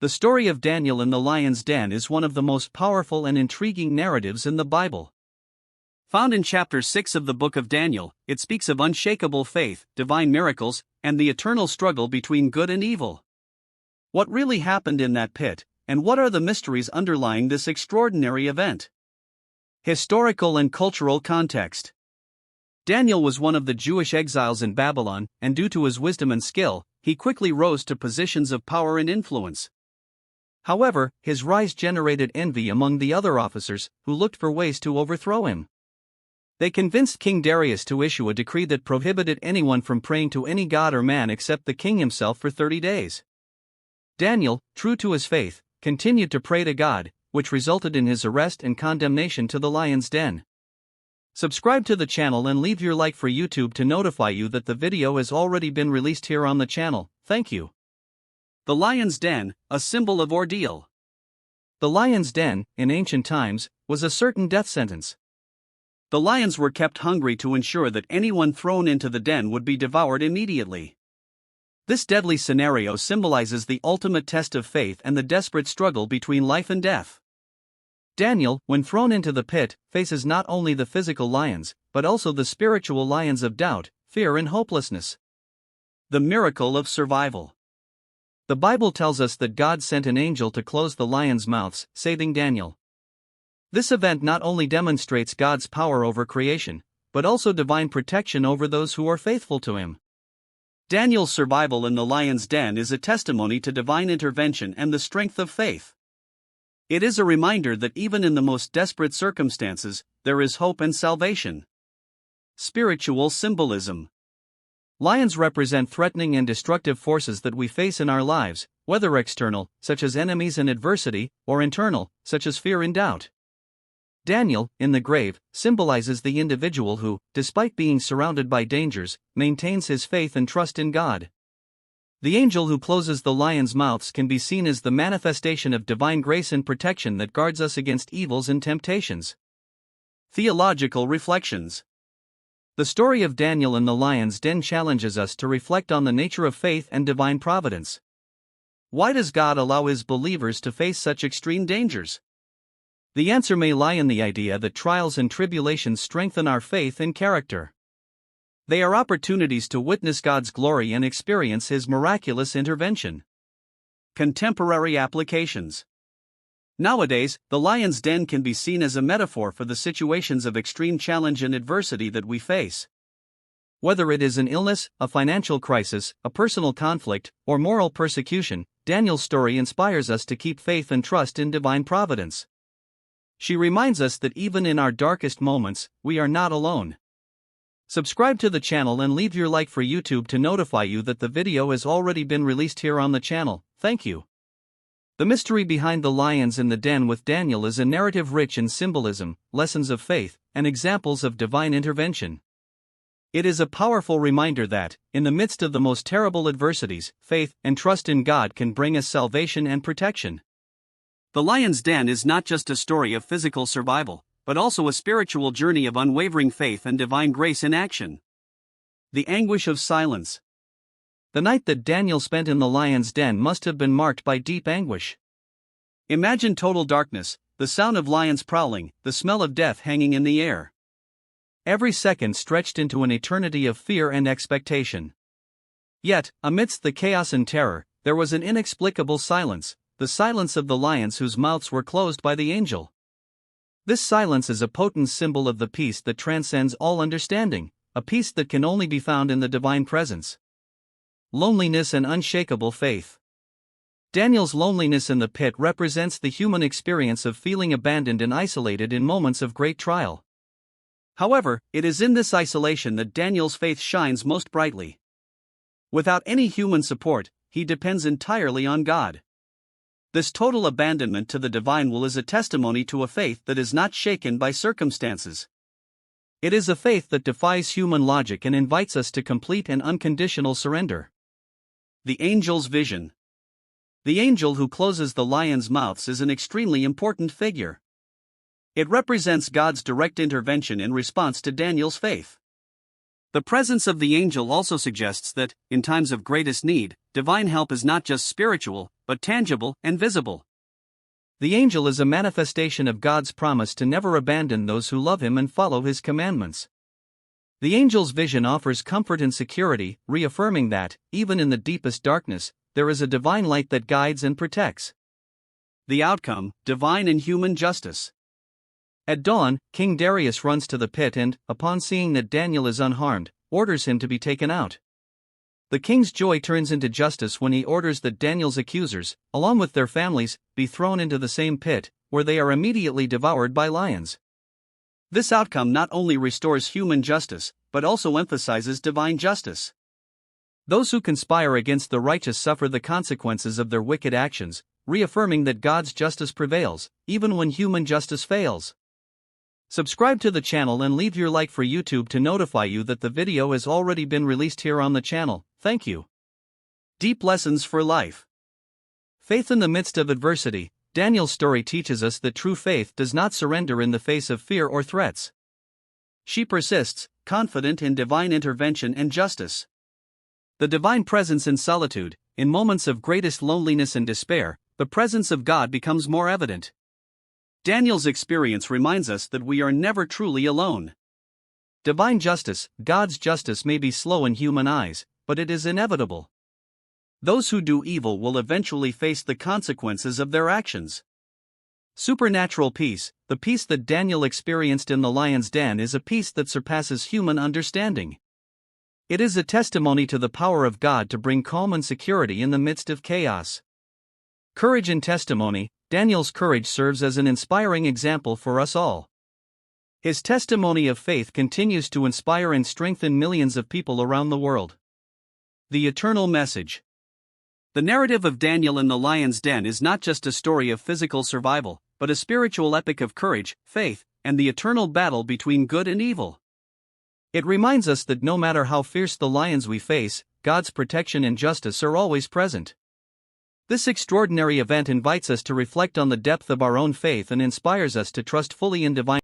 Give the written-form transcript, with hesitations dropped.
The story of Daniel in the lion's den is one of the most powerful and intriguing narratives in the Bible. Found in chapter 6 of the book of Daniel, it speaks of unshakable faith, divine miracles, and the eternal struggle between good and evil. What really happened in that pit, and what are the mysteries underlying this extraordinary event? Historical and cultural context. Daniel was one of the Jewish exiles in Babylon, and due to his wisdom and skill, he quickly rose to positions of power and influence. However, his rise generated envy among the other officers, who looked for ways to overthrow him. They convinced King Darius to issue a decree that prohibited anyone from praying to any god or man except the king himself for 30 days. Daniel, true to his faith, continued to pray to God, which resulted in his arrest and condemnation to the lion's den. Subscribe to the channel and leave your like for YouTube to notify you that the video has already been released here on the channel. Thank you. The lion's den, a symbol of ordeal. The lion's den, in ancient times, was a certain death sentence. The lions were kept hungry to ensure that anyone thrown into the den would be devoured immediately. This deadly scenario symbolizes the ultimate test of faith and the desperate struggle between life and death. Daniel, when thrown into the pit, faces not only the physical lions, but also the spiritual lions of doubt, fear, and hopelessness. The miracle of survival. The Bible tells us that God sent an angel to close the lions' mouths, saving Daniel. This event not only demonstrates God's power over creation, but also divine protection over those who are faithful to Him. Daniel's survival in the lion's den is a testimony to divine intervention and the strength of faith. It is a reminder that even in the most desperate circumstances, there is hope and salvation. Spiritual symbolism. Lions represent threatening and destructive forces that we face in our lives, whether external, such as enemies and adversity, or internal, such as fear and doubt. Daniel, in the grave, symbolizes the individual who, despite being surrounded by dangers, maintains his faith and trust in God. The angel who closes the lions' mouths can be seen as the manifestation of divine grace and protection that guards us against evils and temptations. Theological reflections. The story of Daniel in the lion's den challenges us to reflect on the nature of faith and divine providence. Why does God allow His believers to face such extreme dangers? The answer may lie in the idea that trials and tribulations strengthen our faith and character. They are opportunities to witness God's glory and experience His miraculous intervention. Contemporary applications. Nowadays, the lion's den can be seen as a metaphor for the situations of extreme challenge and adversity that we face. Whether it is an illness, a financial crisis, a personal conflict, or moral persecution, Daniel's story inspires us to keep faith and trust in divine providence. She reminds us that even in our darkest moments, we are not alone. Subscribe to the channel and leave your like for YouTube to notify you that the video has already been released here on the channel. Thank you. The mystery behind the lions in the den with Daniel is a narrative rich in symbolism, lessons of faith, and examples of divine intervention. It is a powerful reminder that, in the midst of the most terrible adversities, faith and trust in God can bring us salvation and protection. The lion's den is not just a story of physical survival, but also a spiritual journey of unwavering faith and divine grace in action. The anguish of silence. The night that Daniel spent in the lion's den must have been marked by deep anguish. Imagine total darkness, the sound of lions prowling, the smell of death hanging in the air. Every second stretched into an eternity of fear and expectation. Yet, amidst the chaos and terror, there was an inexplicable silence, the silence of the lions whose mouths were closed by the angel. This silence is a potent symbol of the peace that transcends all understanding, a peace that can only be found in the divine presence. Loneliness and unshakable faith. Daniel's loneliness in the pit represents the human experience of feeling abandoned and isolated in moments of great trial. However, it is in this isolation that Daniel's faith shines most brightly. Without any human support, he depends entirely on God. This total abandonment to the divine will is a testimony to a faith that is not shaken by circumstances. It is a faith that defies human logic and invites us to complete and unconditional surrender. The angel's vision. The angel who closes the lions' mouths is an extremely important figure. It represents God's direct intervention in response to Daniel's faith. The presence of the angel also suggests that, in times of greatest need, divine help is not just spiritual, but tangible and visible. The angel is a manifestation of God's promise to never abandon those who love Him and follow His commandments. The angel's vision offers comfort and security, reaffirming that, even in the deepest darkness, there is a divine light that guides and protects. The outcome: divine and human justice. At dawn, King Darius runs to the pit and, upon seeing that Daniel is unharmed, orders him to be taken out. The king's joy turns into justice when he orders that Daniel's accusers, along with their families, be thrown into the same pit, where they are immediately devoured by lions. This outcome not only restores human justice, but also emphasizes divine justice. Those who conspire against the righteous suffer the consequences of their wicked actions, reaffirming that God's justice prevails, even when human justice fails. Subscribe to the channel and leave your like for YouTube to notify you that the video has already been released here on the channel. Thank you. Deep lessons for life. Faith in the midst of adversity. Daniel's story teaches us that true faith does not surrender in the face of fear or threats. She persists, confident in divine intervention and justice. The divine presence in solitude. In moments of greatest loneliness and despair, the presence of God becomes more evident. Daniel's experience reminds us that we are never truly alone. Divine justice. God's justice may be slow in human eyes, but it is inevitable. Those who do evil will eventually face the consequences of their actions. Supernatural peace. The peace that Daniel experienced in the lion's den is a peace that surpasses human understanding. It is a testimony to the power of God to bring calm and security in the midst of chaos. Courage and testimony. Daniel's courage serves as an inspiring example for us all. His testimony of faith continues to inspire and strengthen millions of people around the world. The eternal message. The narrative of Daniel in the lion's den is not just a story of physical survival, but a spiritual epic of courage, faith, and the eternal battle between good and evil. It reminds us that no matter how fierce the lions we face, God's protection and justice are always present. This extraordinary event invites us to reflect on the depth of our own faith and inspires us to trust fully in divine